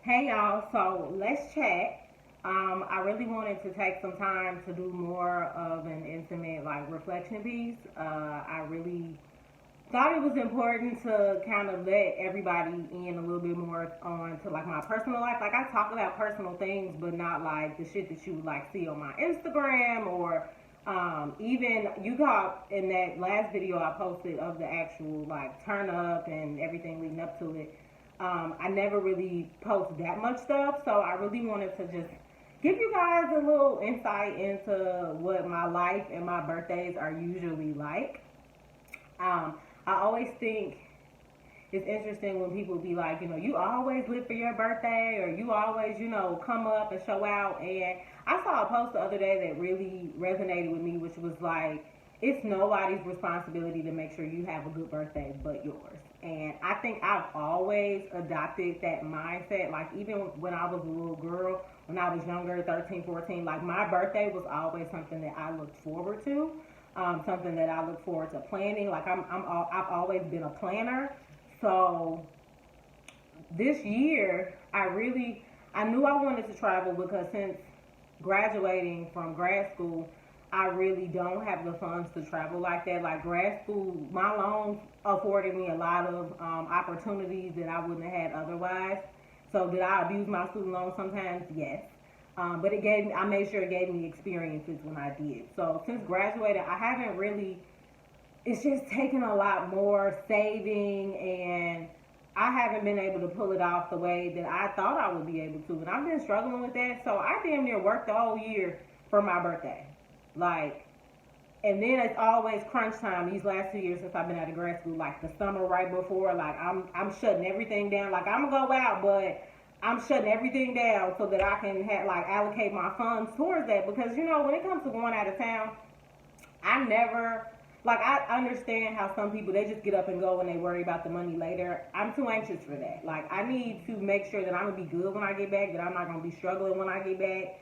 Hey y'all, so let's chat. I really wanted to take some time to do more of an intimate like reflection piece. I really thought it was important to kind of let everybody in a little bit more on to like my personal life. Like I talk about personal things, but not like the shit that you like see on my Instagram or even you got in that last video I posted of the actual like turn up and everything leading up to it. I never really post that much stuff, so I really wanted to just give you guys a little insight into what my life and my birthdays are usually like. I always think it's interesting when people be like, you always live for your birthday or you always, come up and show out. And I saw a post the other day that really resonated with me, which was like, it's nobody's responsibility to make sure you have a good birthday but yours. And I think I've always adopted that mindset. Like, even when I was a little girl, when I was younger, 13, 14, like, my birthday was always something that I looked forward to. Something that I look forward to planning. Like I've always been a planner. So this year, I knew I wanted to travel because since graduating from grad school, I really don't have the funds to travel like that. Like grad school, my loans afforded me a lot of opportunities that I wouldn't have had otherwise. So did I abuse my student loan sometimes? Yes. But I made sure it gave me experiences when I did. So since graduating, I haven't really, it's just taken a lot more saving and I haven't been able to pull it off the way that I thought I would be able to. And I've been struggling with that. So I damn near worked the whole year for my birthday. Like, and then it's always crunch time these last 2 years since I've been out of grad school. Like the summer right before, like I'm shutting everything down. Like I'm gonna go out, but I'm shutting everything down so that I can like allocate my funds towards that. Because when it comes to going out of town, I never like I understand how some people they just get up and go and they worry about the money later. I'm too anxious for that. Like I need to make sure that I'm gonna be good when I get back, that I'm not gonna be struggling when I get back.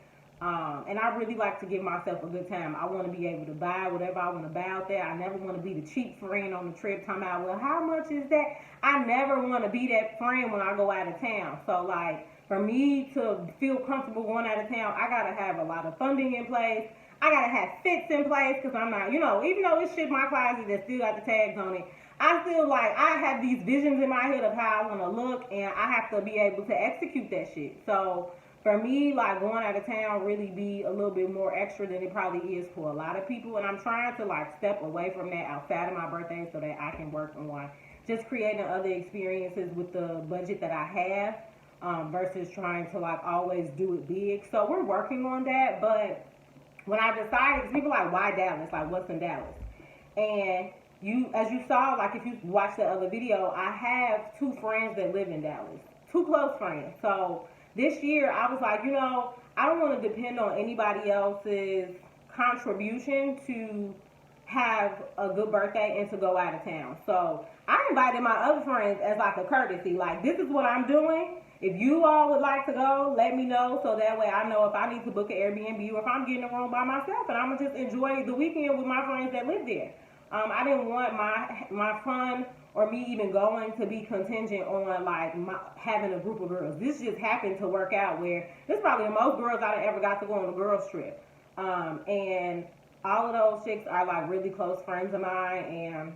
And I really like to give myself a good time. I want to be able to buy whatever I want to buy out there. I never want to be the cheap friend on the trip talking about, well, how much is that? I never want to be that friend when I go out of town. So, like, for me to feel comfortable going out of town, I got to have a lot of funding in place. I got to have fits in place because I'm not, even though it's shit in my closet that still got the tags on it, I feel like I have these visions in my head of how I want to look and I have to be able to execute that shit. So, for me, like going out of town really be a little bit more extra than it probably is for a lot of people. And I'm trying to like step away from that outside of my birthday so that I can work on just creating other experiences with the budget that I have versus trying to like always do it big. So we're working on that. But when I decided, people are like, why Dallas? Like, what's in Dallas? And as you saw, like if you watched the other video, I have two friends that live in Dallas, two close friends. So this year I was like, I don't want to depend on anybody else's contribution to have a good birthday and to go out of town. So I invited my other friends as like a courtesy. Like, this is what I'm doing. If you all would like to go, let me know so that way I know if I need to book an Airbnb or if I'm getting a room by myself and I'm gonna just enjoy the weekend with my friends that live there. I didn't want my fun or me even going to be contingent on like having a group of girls. This just happened to work out where this is probably the most girls I ever got to go on a girls trip. And all of those chicks are like really close friends of mine, and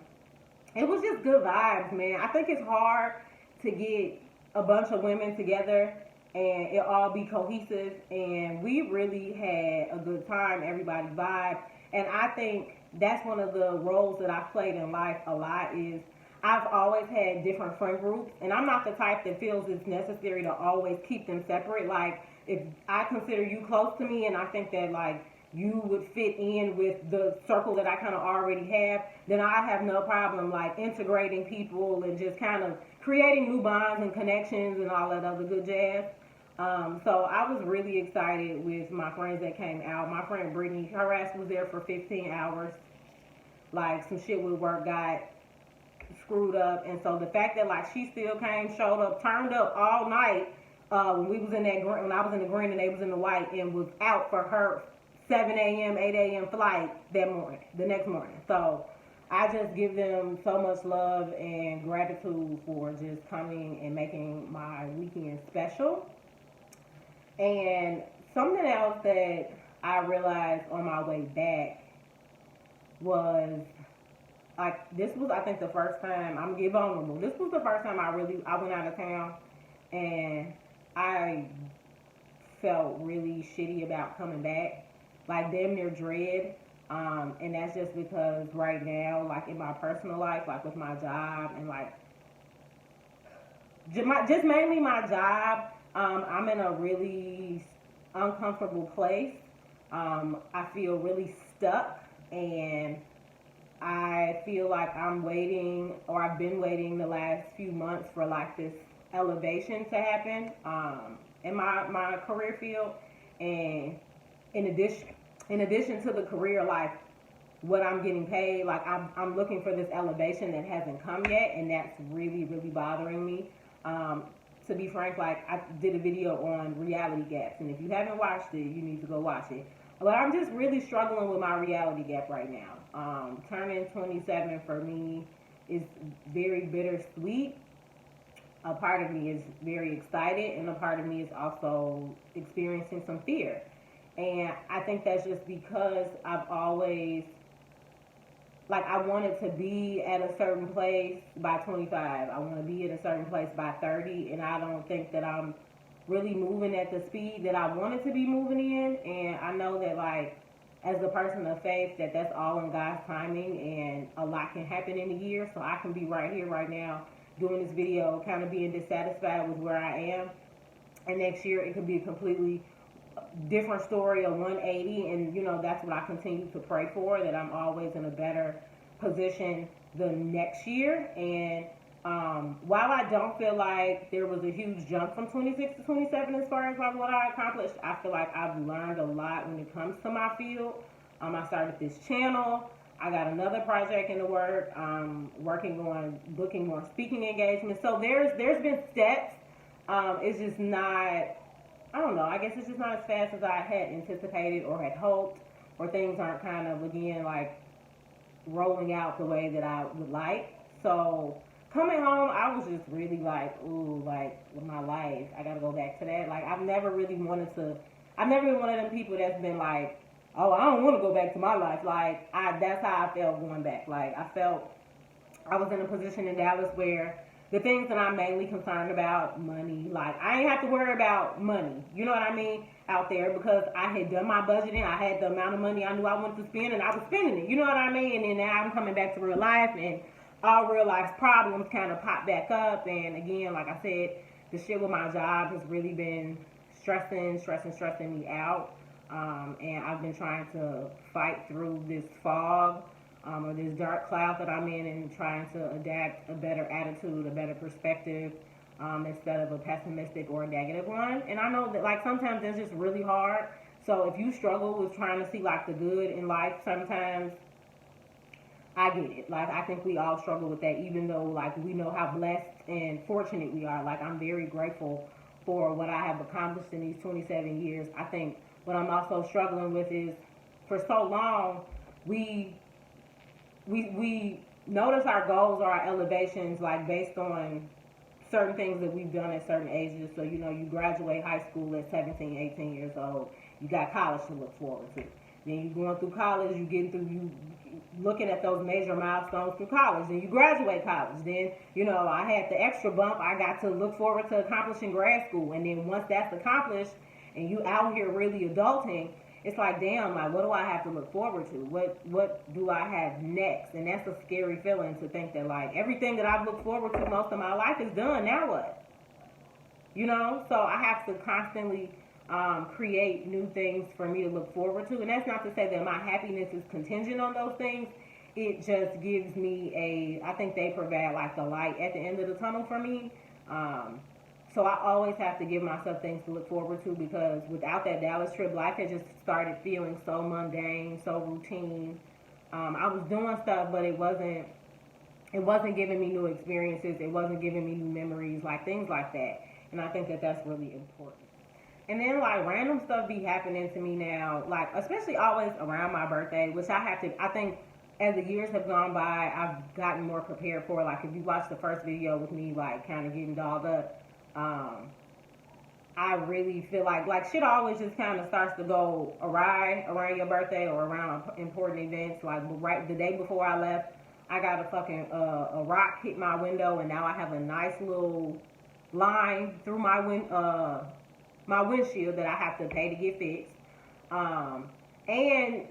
it was just good vibes, man. I think it's hard to get a bunch of women together and it all be cohesive, and we really had a good time. Everybody vibed, and I think that's one of the roles that I've played in life a lot is I've always had different friend groups, and I'm not the type that feels it's necessary to always keep them separate. Like, if I consider you close to me and I think that, like, you would fit in with the circle that I kind of already have, then I have no problem, like, integrating people and just kind of creating new bonds and connections and all that other good jazz. So I was really excited with my friends that came out. My friend Brittany, her ass was there for 15 hours. Like, some shit with work got screwed up, and so the fact that like she still came, showed up, turned up all night when we was in that when I was in the green and they was in the white, and was out for her 7 a.m. 8 a.m. flight that morning, the next morning. So I just give them so much love and gratitude for just coming and making my weekend special. And something else that I realized on my way back was like this was I think the first time I'm gonna get vulnerable. This was the first time I went out of town and I felt really shitty about coming back, like damn near dread. And that's just because right now, like in my personal life, like with my job and like just mainly my job, I'm in a really uncomfortable place. I feel really stuck and I feel like I'm waiting, or I've been waiting the last few months for like this elevation to happen in my career field. And in addition, in addition to the career, like what I'm getting paid, like I'm looking for this elevation that hasn't come yet, and that's really really bothering me. Um, to be frank, like I did a video on reality gaps, and if you haven't watched it, you need to go watch it. But I'm just really struggling with my reality gap right now. Turning 27 for me is very bittersweet. A part of me is very excited, and a part of me is also experiencing some fear. And I think that's just because I've always like I wanted to be at a certain place by 25. I want to be at a certain place by 30, and I don't think that I'm really moving at the speed that I wanted to be moving in. And I know that like as a person of faith that that's all in God's timing, and a lot can happen in a year. So I can be right here right now doing this video, kind of being dissatisfied with where I am, and next year it could be a completely different story, a 180. And that's what I continue to pray for, that I'm always in a better position the next year. And while I don't feel like there was a huge jump from 26 to 27 as far as like what I accomplished, I feel like I've learned a lot when it comes to my field. I started this channel. I got another project in the work. Working on booking more speaking engagements. So there's been steps. It's just not, I don't know, I guess it's just not as fast as I had anticipated or had hoped, or things aren't kind of, again, like rolling out the way that I would like. So coming home, I was just really like, ooh, like with my life, I gotta go back to that. Like I've never been one of them people that's been like, oh, I don't want to go back to my life. Like that's how I felt going back. Like I felt I was in a position in Dallas where the things that I'm mainly concerned about, money, like I ain't have to worry about money, you know what I mean, out there, because I had done my budgeting. I had the amount of money I knew I wanted to spend, and I was spending it, you know what I mean. And then now I'm coming back to real life, and all real life problems kind of pop back up. And again, like I said, the shit with my job has really been stressing me out. And I've been trying to fight through this fog, or this dark cloud that I'm in, and trying to adapt a better attitude, a better perspective, instead of a pessimistic or a negative one. And I know that like sometimes it's just really hard. So if you struggle with trying to see like the good in life, sometimes I get it. Like I think we all struggle with that, even though like we know how blessed and fortunate we are. Like I'm very grateful for what I have accomplished in these 27 years. I think what I'm also struggling with is for so long we we notice our goals or our elevations like based on certain things that we've done at certain ages. So you graduate high school at 17, 18 years old. You got college to look forward to. Then you going through college, you looking at those major milestones through college. Then you graduate college. Then I had the extra bump. I got to look forward to accomplishing grad school. And then once that's accomplished, and you out here really adulting, it's like, damn, like what do I have to look forward to? What do I have next? And that's a scary feeling to think that like everything that I've looked forward to most of my life is done. Now what? So I have to constantly create new things for me to look forward to. And that's not to say that my happiness is contingent on those things. It just gives me I think they provide like the light at the end of the tunnel for me. So I always have to give myself things to look forward to, because without that Dallas trip, life had just started feeling so mundane, so routine. I was doing stuff, but it wasn't giving me new experiences. It wasn't giving me new memories, like things like that. And I think that that's really important. And then like random stuff be happening to me now, like especially always around my birthday, which I think as the years have gone by, I've gotten more prepared for. Like if you watch the first video with me, like kind of getting dolled up, I I really feel like shit always just kind of starts to go awry around your birthday or around important events. Like right the day before I left, I got a fucking a rock hit my window, and now I have a nice little line through my windshield that I have to pay to get fixed. And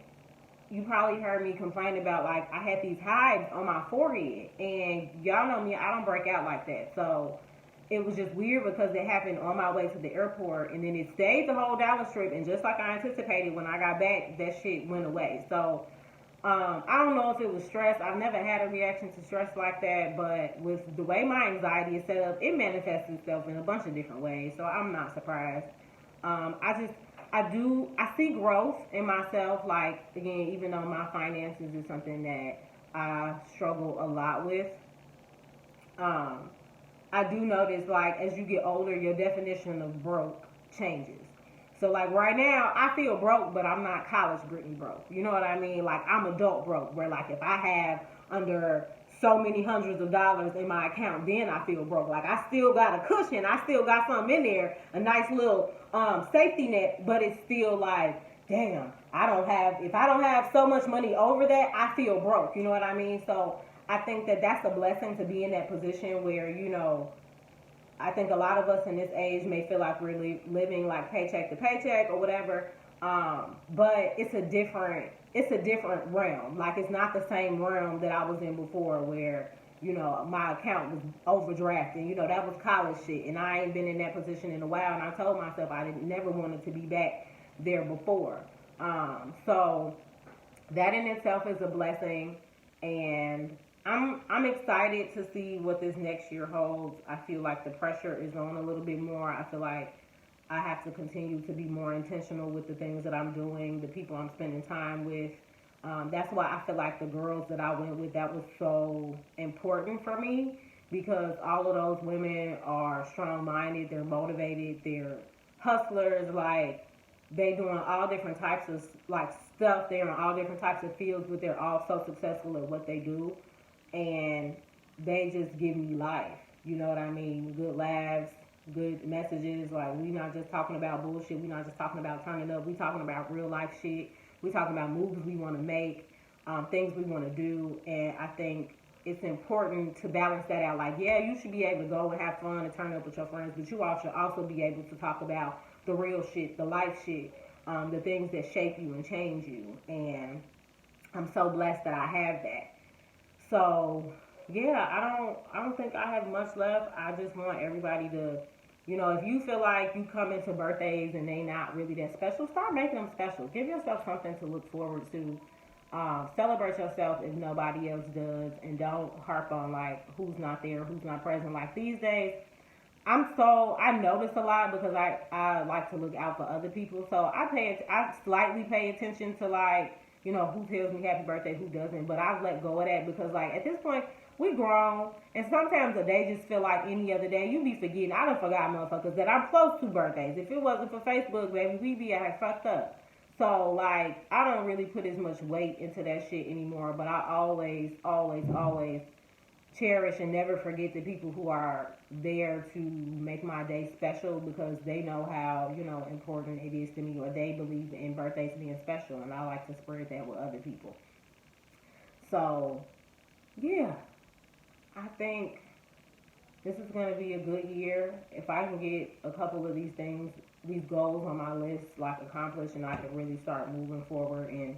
you probably heard me complain about like I had these hives on my forehead, and y'all know me, I don't break out like that. So it was just weird because it happened on my way to the airport, and then it stayed the whole Dallas trip, and just like I anticipated, when I got back, that shit went away. So I don't know if it was stress. I've never had a reaction to stress like that, but with the way my anxiety is set up, it manifests itself in a bunch of different ways. So I'm not surprised. I see growth in myself. Like again, even though my finances is something that I struggle a lot with. Um, I do notice like as you get older, your definition of broke changes. So like right now, I feel broke, but I'm not college Brittany broke. You know what I mean? Like I'm adult broke, where like if I have under so many hundreds of dollars in my account, then I feel broke. Like I still got a cushion, I still got something in there, a nice little safety net, but it's still like, damn, I don't have. If I don't have so much money over that, I feel broke. You know what I mean? So I think that that's a blessing to be in that position where I think a lot of us in this age may feel like we're living like paycheck to paycheck or whatever. But it's a different realm. Like it's not the same realm that I was in before, where my account was overdrafted. That was college shit, and I ain't been in that position in a while. And I told myself I didn't never wanted to be back there before. So that in itself is a blessing, and I'm excited to see what this next year holds. I feel like the pressure is on a little bit more. I feel like I have to continue to be more intentional with the things that I'm doing, the people I'm spending time with. That's why I feel like the girls that I went with, that was so important for me, because all of those women are strong-minded, they're motivated, they're hustlers. Like they doing all different types of like stuff. They're in all different types of fields, but they're all so successful at what they do, and they just give me life. You know what I mean? Good laughs, good messages. Like we not just talking about bullshit. We not just talking about turning up. We talking about real life shit. We talking about moves we want to make, things we want to do, and I think it's important to balance that out. Like, yeah, you should be able to go and have fun and turn up with your friends, but you all should also be able to talk about the real shit, the life shit, the things that shape you and change you. And I'm so blessed that I have that. So yeah, I don't think I have much left. I just want everybody to, if you feel like you come into birthdays and they not really that special, start making them special. Give yourself something to look forward to. Celebrate yourself if nobody else does, and don't harp on like who's not there, who's not present. Like these days, I notice a lot because I like to look out for other people. So I slightly pay attention to like, who tells me happy birthday, who doesn't. But I've let go of that because like at this point we grown, and sometimes a day just feel like any other day. You be forgetting. I done forgot motherfuckers that I'm close to birthdays. If it wasn't for Facebook, baby, we be fucked up. So like I don't really put as much weight into that shit anymore. But I always, always, always cherish and never forget the people who are there to make my day special, because they know how important it is to me, or they believe in birthdays being special, and I like to spread that with other people. So yeah, I think this is going to be a good year. If I can get a couple of these things, these goals on my list like accomplished, and I can really start moving forward and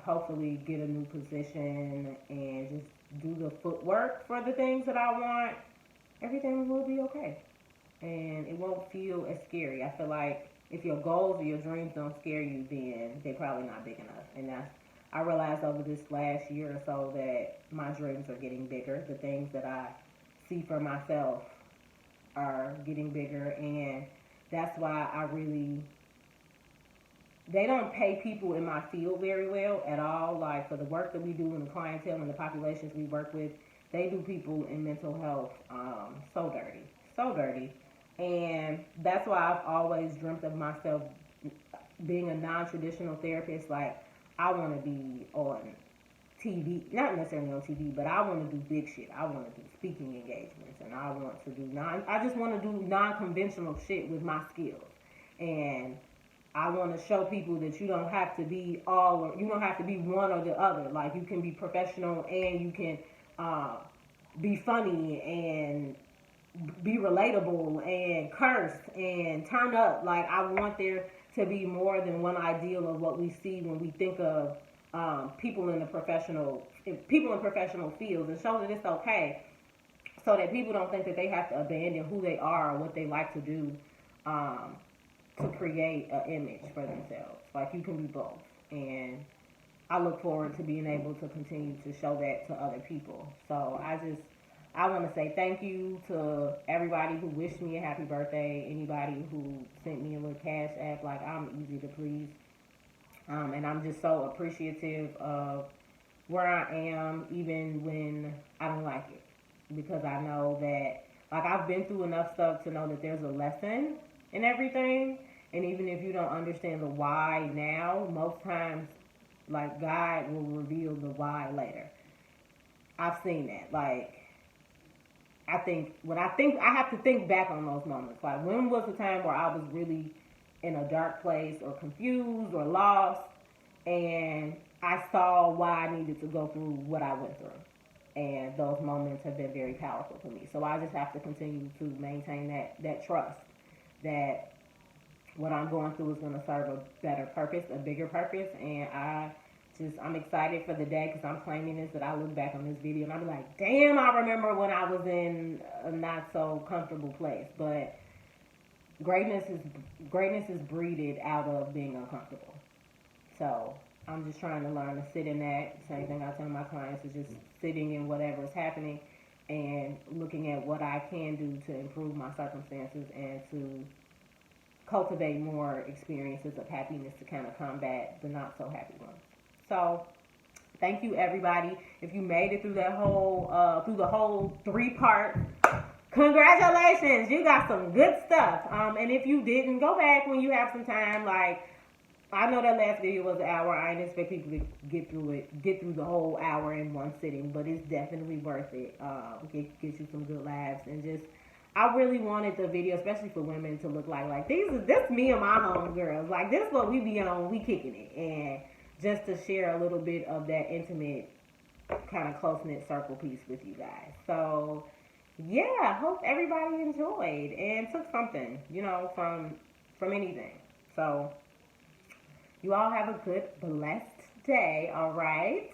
hopefully get a new position and just do the footwork for the things that I want, everything will be okay. And it won't feel as scary. I feel like if your goals or your dreams don't scare you, then they're probably not big enough. And I realized over this last year or so that my dreams are getting bigger. The things that I see for myself are getting bigger, and that's why they don't pay people in my field very well at all. Like for the work that we do and the clientele and the populations we work with, they do people in mental health so dirty, so dirty. And that's why I've always dreamt of myself being a non-traditional therapist. Like I want to be on TV, not necessarily on TV, but I want to do big shit. I want to do speaking engagements, and I want to do I just want to do non-conventional shit with my skills, and I want to show people that you don't have to be all, or you don't have to be one or the other. Like, you can be professional and you can be funny and be relatable and curse and turn up. Like, I want there to be more than one ideal of what we see when we think of people in professional fields, and show that it's okay, so that people don't think that they have to abandon who they are or what they like to do to create an image for themselves. Like, you can be both, and I look forward to being able to continue to show that to other people. So I want to say thank you to everybody who wished me a happy birthday, anybody who sent me a little cash app. Like, I'm easy to please. And I'm just so appreciative of where I am, even when I don't like it. Because I know that, like, I've been through enough stuff to know that there's a lesson in everything. And even if you don't understand the why now, most times, like, God will reveal the why later. I've seen that. Like, I have to think back on those moments. Like, when was the time where I was really in a dark place or confused or lost, and I saw why I needed to go through what I went through. And those moments have been very powerful for me. So I just have to continue to maintain that trust that what I'm going through is going to serve a better purpose, a bigger purpose. And I'm excited for the day, because I'm claiming this, that I look back on this video and I'll be like, damn, I remember when I was in a not so comfortable place. But greatness is breeded out of being uncomfortable. So I'm just trying to learn to sit in that. Same thing I tell my clients, is just sitting in whatever is happening and looking at what I can do to improve my circumstances and to cultivate more experiences of happiness to kind of combat the not so happy ones. So thank you, everybody. If you made it through the whole 3-part, congratulations, you got some good stuff. And if you didn't, go back when you have some time. Like, I know that last video was an hour. I didn't expect people to get through the whole hour in one sitting, but it's definitely worth it. Get you some good laughs, and just, I really wanted the video, especially for women, to look like this me and my homegirls. Like, this is what we be on, we kicking it, and just to share a little bit of that intimate, kind of close-knit circle piece with you guys. So yeah, hope everybody enjoyed and took something, from anything. So you all have a good, blessed day, all right?